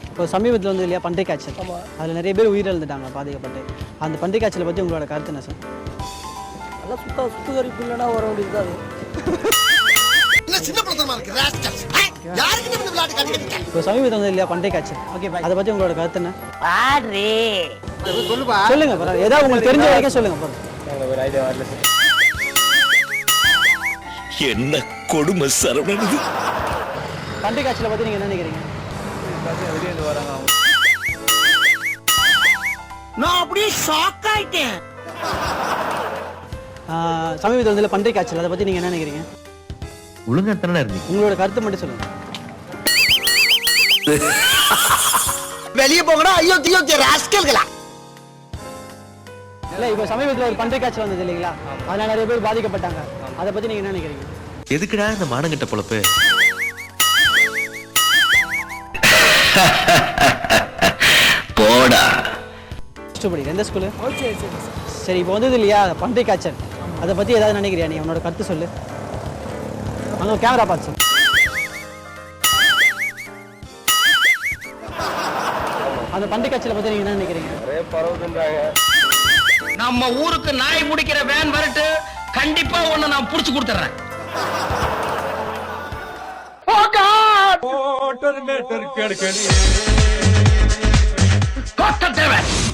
இப்போ சமீபத்தில் வந்து இல்லையா பன்றி காய்ச்சல், அதில் நிறைய பேர் உயிரிழந்துட்டாங்க பாதிக்கப்பட்டு. அந்த பன்றி காய்ச்சலை பற்றி உங்களோட கருத்து என்ன சார்? அதெல்லாம் சுத்தகரிப்பு இல்லைன்னா வர வேண்டியது அது. இப்போ சமீபத்தில் வந்து இல்லையா பன்றி காய்ச்சல், ஓகே, அதை பற்றி உங்களோட கருத்து என்ன? சொல்லுங்க பரவாயில்ல, ஏதாவது உங்களுக்கு தெரிஞ்ச வரைக்கும் சொல்லுங்க பரவாயில்ல. என்ன கொடுமை சரவணன். பன்றி காய்ச்சலை பற்றி நீங்கள் என்ன நினைக்கிறீங்க? நான் அப்படியே ஷாக் ஆயிட்டேன். சமீபத்தில் வந்து பன்றி காய்ச்சல், அதை பற்றி நீங்கள் என்ன நினைக்கிறீங்க? ஒழுங்கா தானே இருந்தீங்க, உங்களோட கருத்து மட்டும் சொல்லுங்க. வெளியே போங்கடா, ஐயோ தியோ ராஸ்கல்களா. இல்லை, இப்போ சமீபத்தில் ஒரு பன்றி காய்ச்சல் வந்தது இல்லைங்களா, அதனால நிறைய பேர் பாதிக்கப்பட்டாங்க, அதை பற்றி நீங்கள் என்ன நினைக்கிறீங்க? எதுக்குடா இந்த மானங்கிட்ட பொழப்பு? போடா. எந்த ஸ்கூலு? சரி, இப்போ வந்தது இல்லையா பன்றி காய்ச்சல், அதை பற்றி ஏதாவது நினைக்கிறியா நீ? உன்னோட கருத்து சொல்லு. அங்கே கேமரா பார்த்து. அந்த பன்றி காய்ச்சலை பற்றி நீங்கள் என்ன நினைக்கிறீங்க? நம்ம ஊருக்கு நாய் முடிக்கிற வேன் வரட்டு, கண்டிப்பா ஒண்ணு நான் புடிச்சு கொடுத்துறேன். மேட்டர்